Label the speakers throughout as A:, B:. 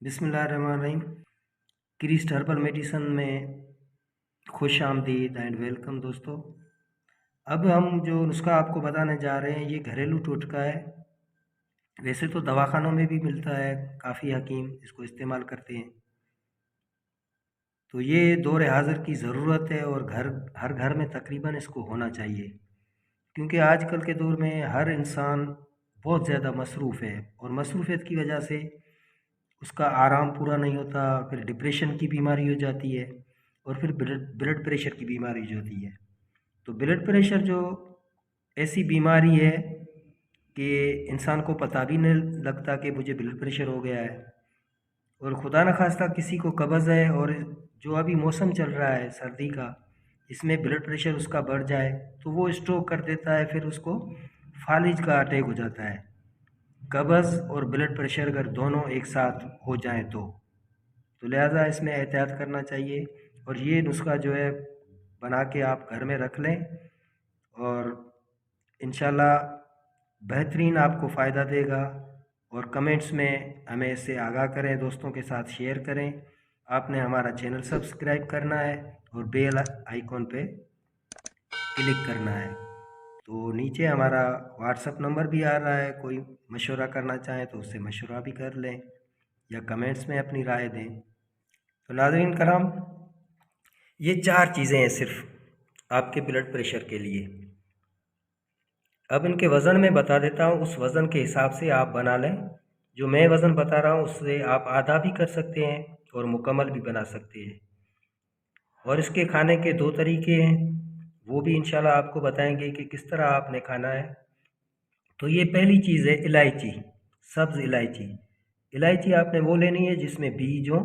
A: बिस्मिल्लाहिर्रहमानिर्रहीम। Christ herbal medicine में खुश आमदीद एंड वेलकम दोस्तों। अब हम जो नुस्खा आपको बताने जा रहे हैं ये घरेलू टोटका है। वैसे तो दवाखानों में भी मिलता है, काफ़ी हकीम इसको इस्तेमाल करते हैं। तो ये दौर हाज़िर की ज़रूरत है और हर घर में तकरीबन इसको होना चाहिए, क्योंकि आजकल के दौर में हर इंसान बहुत ज़्यादा मसरूफ़ है और मसरूफ़ियत की वजह से उसका आराम पूरा नहीं होता, फिर डिप्रेशन की बीमारी हो जाती है और फिर ब्लड प्रेशर की बीमारी हो जाती है। तो ब्लड प्रेशर जो ऐसी बीमारी है कि इंसान को पता भी नहीं लगता कि मुझे ब्लड प्रेशर हो गया है। और खुदा न खास्ता किसी को कब्ज़ है और जो अभी मौसम चल रहा है सर्दी का, इसमें ब्लड प्रेशर उसका बढ़ जाए तो वो स्ट्रोक कर देता है, फिर उसको फालिज का अटैक हो जाता है। कब्ज़ और ब्लड प्रेशर अगर दोनों एक साथ हो जाएं तो लिहाजा इसमें एहतियात करना चाहिए। और ये नुस्खा जो है बना के आप घर में रख लें और इंशाल्लाह बेहतरीन आपको फ़ायदा देगा। और कमेंट्स में हमें इससे आगाह करें, दोस्तों के साथ शेयर करें। आपने हमारा चैनल सब्सक्राइब करना है और बेल आइकॉन पे क्लिक करना है। तो नीचे हमारा व्हाट्सअप नंबर भी आ रहा है, कोई मशवरा करना चाहें तो उससे मशवरा भी कर लें या कमेंट्स में अपनी राय दें। तो नाज़रीन कराम, ये 4 चीज़ें हैं सिर्फ आपके ब्लड प्रेशर के लिए। अब इनके वज़न मैं बता देता हूँ, उस वज़न के हिसाब से आप बना लें। जो मैं वज़न बता रहा हूँ उससे आप आधा भी कर सकते हैं और मुकम्मल भी बना सकते हैं। और इसके खाने के 2 तरीके हैं, वो भी इंशाल्लाह आपको बताएंगे कि किस तरह आपने खाना है। तो ये पहली चीज़ है इलायची, सब्ज़ इलायची। इलायची आपने वो लेनी है जिसमें बीज हो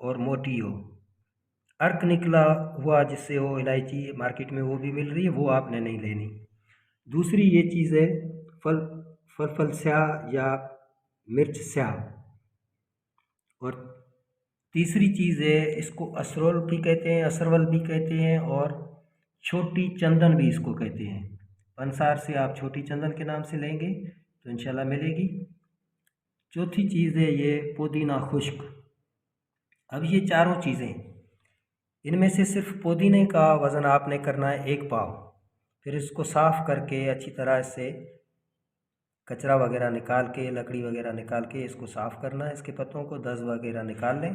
A: और मोटी हो, अर्क निकला हुआ जिससे हो इलायची, मार्केट में वो भी मिल रही है, वो आपने नहीं लेनी। दूसरी ये चीज़ है फल स्याह या मिर्च स्याह। और तीसरी चीज़ है, इसको असरोल भी कहते हैं, असरवल भी कहते हैं और छोटी चंदन भी इसको कहते हैं। पंसार से आप छोटी चंदन के नाम से लेंगे तो इंशाल्लाह मिलेगी। चौथी चीज़ है ये पुदीना खुश्क। अब ये चारों चीज़ें, इनमें से सिर्फ पुदीने का वज़न आपने करना है 1 पाव। फिर इसको साफ़ करके अच्छी तरह से कचरा वगैरह निकाल के, लकड़ी वगैरह निकाल के इसको साफ़ करना है। इसके पत्तों को 10 वगैरह निकाल लें।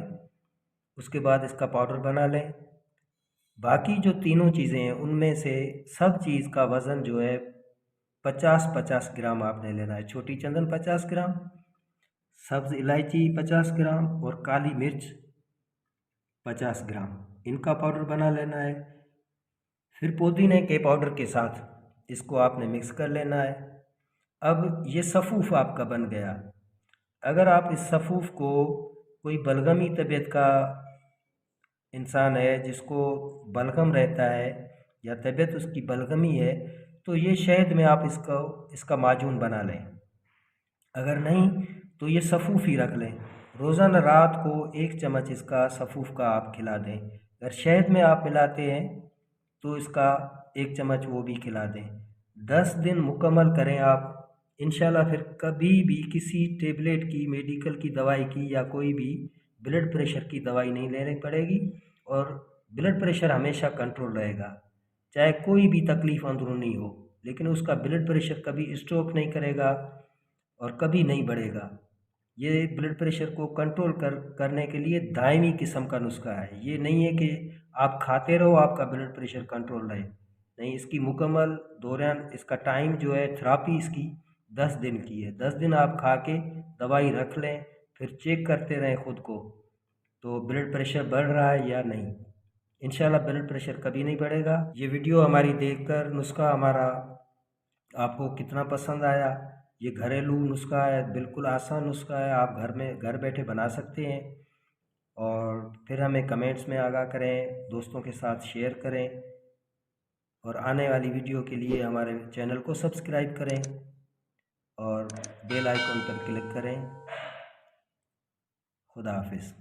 A: उसके बाद इसका पाउडर बना लें। बाकी जो तीनों चीज़ें हैं उनमें से सब चीज़ का वज़न जो है 50-50 ग्राम आपने लेना है। छोटी चंदन 50 ग्राम, सब्ज़ इलायची 50 ग्राम और काली मिर्च 50 ग्राम, इनका पाउडर बना लेना है। फिर पुदीने के पाउडर के साथ इसको आपने मिक्स कर लेना है। अब ये सफ़ूफ़ आपका बन गया। अगर आप इस सफ़ूफ़ को, कोई बलगमी तबीयत का इंसान है जिसको बलगम रहता है या तबीयत उसकी बलगमी है, तो ये शहद में आप इसका माजून बना लें। अगर नहीं तो ये सफ़ूफ़ ही रख लें। रोज़ाना रात को 1 चम्मच इसका सफ़ूफ़ का आप खिला दें। अगर शहद में आप मिलाते हैं तो इसका 1 चम्मच वो भी खिला दें। 10 दिन मुकम्मल करें आप, इंशाल्लाह फिर कभी भी किसी टेबलेट की, मेडिकल की दवाई की या कोई भी ब्लड प्रेशर की दवाई नहीं लेनी पड़ेगी और ब्लड प्रेशर हमेशा कंट्रोल रहेगा। चाहे कोई भी तकलीफ़ अंदरूनी हो, लेकिन उसका ब्लड प्रेशर कभी स्ट्रोक नहीं करेगा और कभी नहीं बढ़ेगा। ये ब्लड प्रेशर को कंट्रोल करने के लिए दायमी किस्म का नुस्खा है। ये नहीं है कि आप खाते रहो आपका ब्लड प्रेशर कंट्रोल रहे, नहीं, इसकी मुकम्मल दौरान इसका टाइम जो है, थेरेपी इसकी 10 दिन की है। 10 दिन आप खा के दवाई रख लें, फिर चेक करते रहें ख़ुद को तो ब्लड प्रेशर बढ़ रहा है या नहीं। इंशाल्लाह ब्लड प्रेशर कभी नहीं बढ़ेगा। ये वीडियो हमारी देखकर नुस्खा हमारा आपको कितना पसंद आया। ये घरेलू नुस्खा है, बिल्कुल आसान नुस्खा है, आप घर बैठे बना सकते हैं। और फिर हमें कमेंट्स में आगाह करें, दोस्तों के साथ शेयर करें और आने वाली वीडियो के लिए हमारे चैनल को सब्सक्राइब करें और बेल आइकन पर क्लिक करें। खुदा हाफिज़।